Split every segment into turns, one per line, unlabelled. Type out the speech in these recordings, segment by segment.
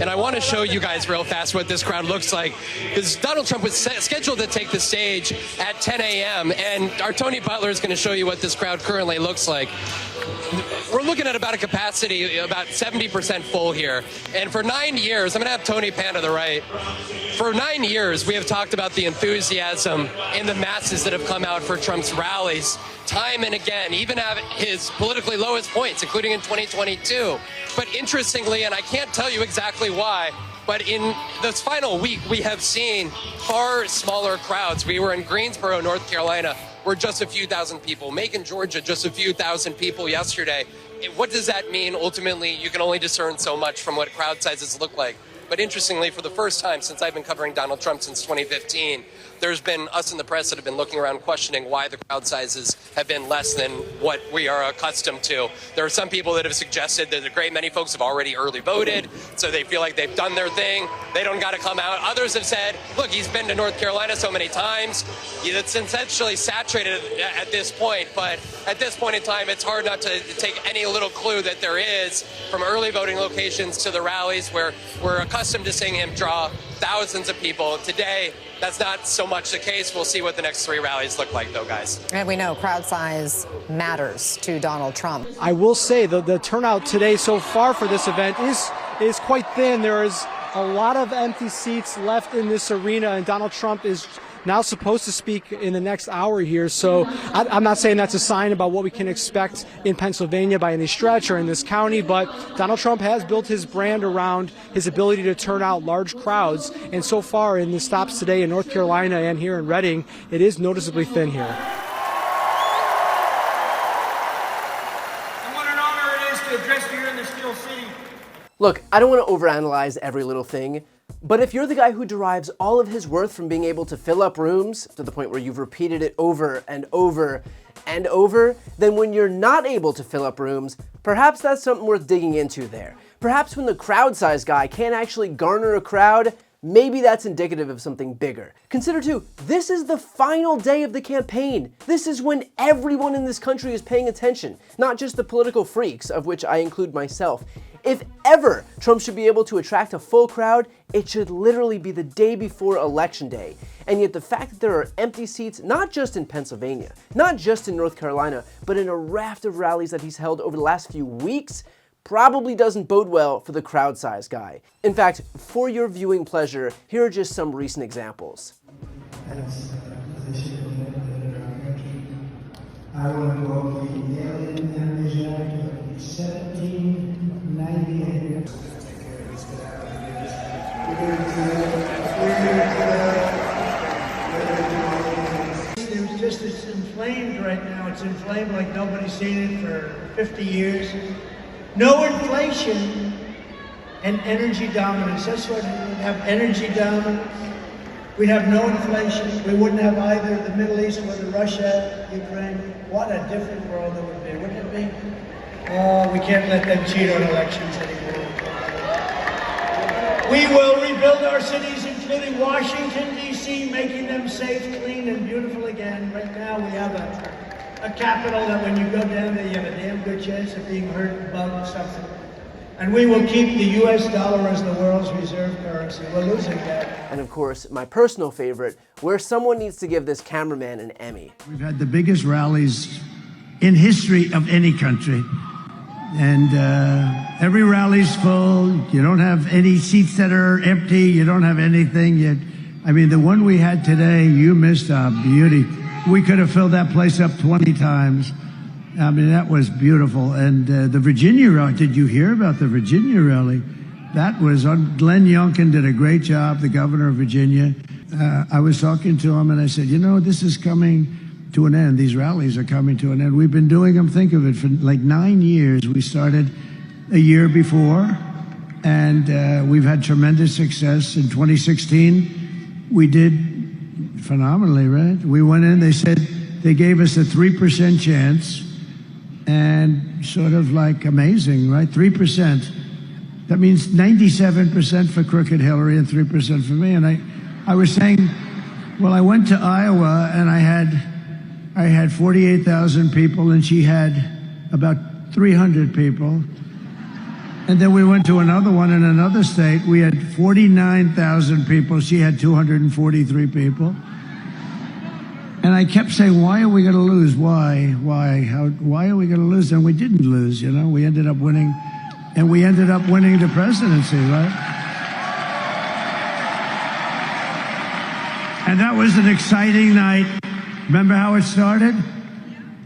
And I want to show you guys real fast what this crowd looks like, because Donald Trump was scheduled to take the stage at 10 a.m. and our Tony Butler is going to show you what this crowd currently looks like. We're looking at about a capacity about 70% full here. And for 9 years, I'm going to have Tony pan to the right. For 9 years, we have talked about the enthusiasm in the masses that have come out for Trump's rallies time and again, even at his politically lowest points, including in 2022. But interestingly, and I can't tell you exactly why, but in this final week, we have seen far smaller crowds. We were in Greensboro, North Carolina, where just a few thousand people. Macon, Georgia, just a few thousand people yesterday. What does that mean? Ultimately, you can only discern so much from what crowd sizes look like. But interestingly, for the first time since I've been covering Donald Trump since 2015, there's been us in the press that have been looking around questioning why the crowd sizes have been less than what we are accustomed to. There are some people that have suggested that a great many folks have already early voted, so they feel like they've done their thing. They don't got to come out. Others have said, look, he's been to North Carolina so many times. It's essentially saturated at this point, but at this point in time, it's hard not to take any little clue that there is from early voting locations to the rallies where we're accustomed to seeing him draw thousands of people. Today, that's not so much the case. We'll see what the next three rallies look like, though, guys.
And we know crowd size matters to Donald Trump.
I will say the turnout today so far for this event is quite thin. There is a lot of empty seats left in this arena, and Donald Trump is now supposed to speak in the next hour here. So I'm not saying that's a sign about what we can expect in Pennsylvania by any stretch or in this county, but Donald Trump has built his brand around his ability to turn out large crowds. And so far in the stops today in North Carolina and here in Reading, it is noticeably thin here.
And what an honor it is to address you here in the Steel City.
Look, I don't want to overanalyze every little thing, but if you're the guy who derives all of his worth from being able to fill up rooms to the point where you've repeated it over and over and over, then when you're not able to fill up rooms, perhaps that's something worth digging into there. Perhaps when the crowd size guy can't actually garner a crowd, maybe that's indicative of something bigger. Consider too, this is the final day of the campaign. This is when everyone in this country is paying attention, not just the political freaks, of which I include myself. If ever Trump should be able to attract a full crowd, it should literally be the day before Election Day. And yet the fact that there are empty seats, not just in Pennsylvania, not just in North Carolina, but in a raft of rallies that he's held over the last few weeks, probably doesn't bode well for the crowd size guy. In fact, for your viewing pleasure, here are just some recent examples.
I want to go the Alien Energy Act of 1798. It's just, it's inflamed right now. It's inflamed like nobody's seen it for 50 years. No inflation and energy dominance. That's what we'd have, energy dominance. We'd have no inflation. We wouldn't have either the Middle East or the Russia, Ukraine. What a different world it would be, wouldn't it be? Oh, we can't let them cheat on elections anymore. We will rebuild our cities, including Washington, D.C., making them safe, clean, and beautiful again. Right now we have a capital that when you go down there, you have a damn good chance of being hurt, bugged, something. And we will keep the U.S. dollar as the world's reserve currency. We're losing that.
And of course, my personal favorite, where someone needs to give this cameraman an Emmy.
We've had the biggest rallies in history of any country. And every rally's full. You don't have any seats that are empty. You don't have anything yet. I mean, the one we had today, you missed a beauty. We could have filled that place up 20 times. I mean, that was beautiful. And the Virginia rally, did you hear about the Virginia rally? That was on. Glenn Youngkin did a great job, the governor of Virginia. I was talking to him and I said, you know, this is coming to an end. These rallies are coming to an end. We've been doing them, think of it, for like 9 years. We started a year before, and we've had tremendous success. In 2016, we did phenomenally, right? We went in, they said, they gave us a 3% chance, and sort of like amazing, right? 3%. That means 97% for crooked Hillary and 3% for me. And I was saying, well, I went to Iowa and I had 48,000 people and she had about 300 people. And then we went to another one in another state. We had 49,000 people. She had 243 people. And I kept saying, why are we going to lose? Why? Why are we going to lose? And we didn't lose, you know. We ended up winning, and we ended up winning the presidency, right? And that was an exciting night. Remember how it started?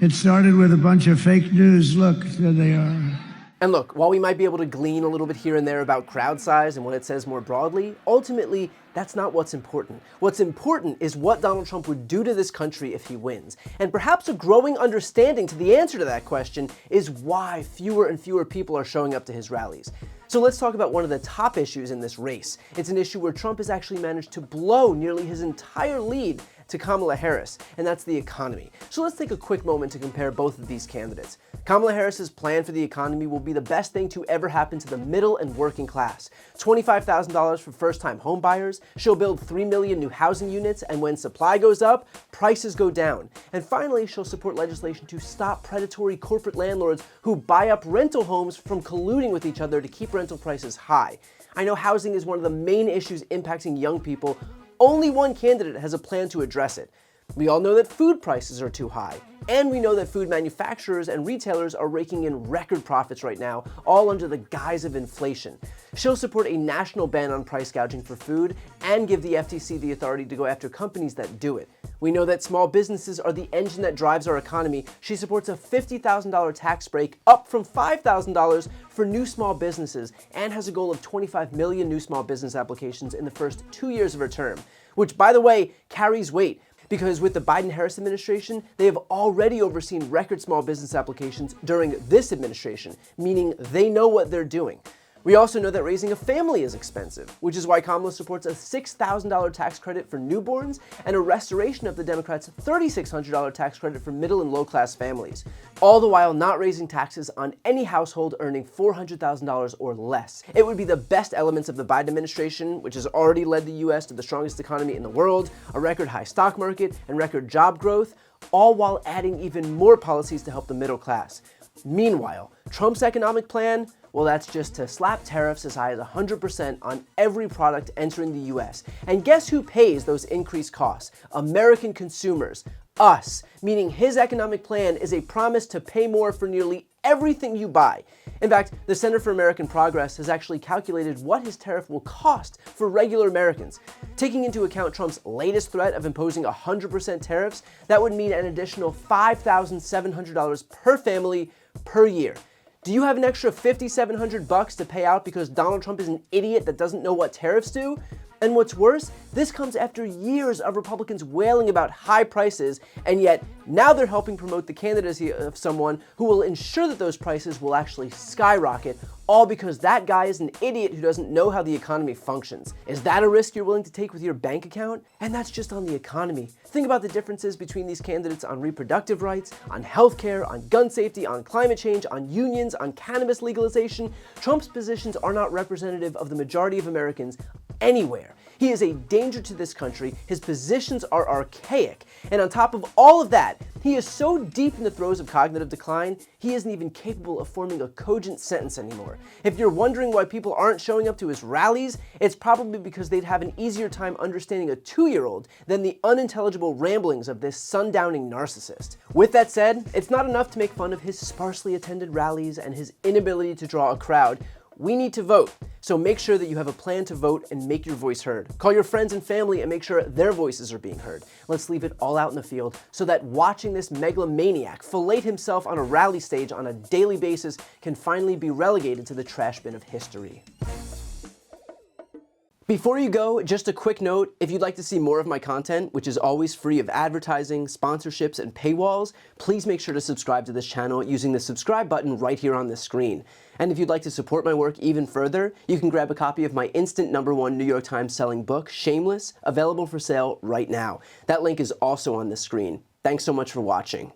It started with a bunch of fake news. Look, there they are.
And look, while we might be able to glean a little bit here and there about crowd size and what it says more broadly, ultimately, that's not what's important. What's important is what Donald Trump would do to this country if he wins. And perhaps a growing understanding to the answer to that question is why fewer and fewer people are showing up to his rallies. So let's talk about one of the top issues in this race. It's an issue where Trump has actually managed to blow nearly his entire lead to Kamala Harris, and that's the economy. So let's take a quick moment to compare both of these candidates. Kamala Harris's plan for the economy will be the best thing to ever happen to the middle and working class. $25,000 for first-time home buyers, she'll build 3 million new housing units, and when supply goes up, prices go down. And finally, she'll support legislation to stop predatory corporate landlords who buy up rental homes from colluding with each other to keep rental prices high. I know housing is one of the main issues impacting young people. Only one candidate has a plan to address it. We all know that food prices are too high, and we know that food manufacturers and retailers are raking in record profits right now, all under the guise of inflation. She'll support a national ban on price gouging for food and give the FTC the authority to go after companies that do it. We know that small businesses are the engine that drives our economy. She supports a $50,000 tax break, up from $5,000 for new small businesses, and has a goal of 25 million new small business applications in the first 2 years of her term, which, by the way, carries weight. Because with the Biden-Harris administration, they have already overseen record small business applications during this administration, meaning they know what they're doing. We also know that raising a family is expensive, which is why Kamala supports a $6,000 tax credit for newborns and a restoration of the Democrats' $3,600 tax credit for middle and low-class families, all the while not raising taxes on any household earning $400,000 or less. It would be the best elements of the Biden administration, which has already led the U.S. to the strongest economy in the world, a record high stock market, and record job growth, all while adding even more policies to help the middle class. Meanwhile, Trump's economic plan, well, that's just to slap tariffs as high as 100% on every product entering the US. And guess who pays those increased costs? American consumers. Us. Meaning his economic plan is a promise to pay more for nearly everything you buy. In fact, the Center for American Progress has actually calculated what his tariff will cost for regular Americans. Taking into account Trump's latest threat of imposing 100% tariffs, that would mean an additional $5,700 per family per year. Do you have an extra $5,700 to pay out because Donald Trump is an idiot that doesn't know what tariffs do? And what's worse, this comes after years of Republicans wailing about high prices, and yet now they're helping promote the candidacy of someone who will ensure that those prices will actually skyrocket, all because that guy is an idiot who doesn't know how the economy functions. Is that a risk you're willing to take with your bank account? And that's just on the economy. Think about the differences between these candidates on reproductive rights, on healthcare, on gun safety, on climate change, on unions, on cannabis legalization. Trump's positions are not representative of the majority of Americans anywhere. He is a danger to this country, his positions are archaic, and on top of all of that, he is so deep in the throes of cognitive decline, he isn't even capable of forming a cogent sentence anymore. If you're wondering why people aren't showing up to his rallies, it's probably because they'd have an easier time understanding a 2-year-old than the unintelligible ramblings of this sundowning narcissist. With that said, it's not enough to make fun of his sparsely attended rallies and his inability to draw a crowd. We need to vote, so make sure that you have a plan to vote and make your voice heard. Call your friends and family and make sure their voices are being heard. Let's leave it all out in the field so that watching this megalomaniac fillet himself on a rally stage on a daily basis can finally be relegated to the trash bin of history. Before you go, just a quick note, if you'd like to see more of my content, which is always free of advertising, sponsorships, and paywalls, please make sure to subscribe to this channel using the subscribe button right here on the screen. And if you'd like to support my work even further, you can grab a copy of my instant #1 New York Times selling book, Shameless, available for sale right now. That link is also on the screen. Thanks so much for watching.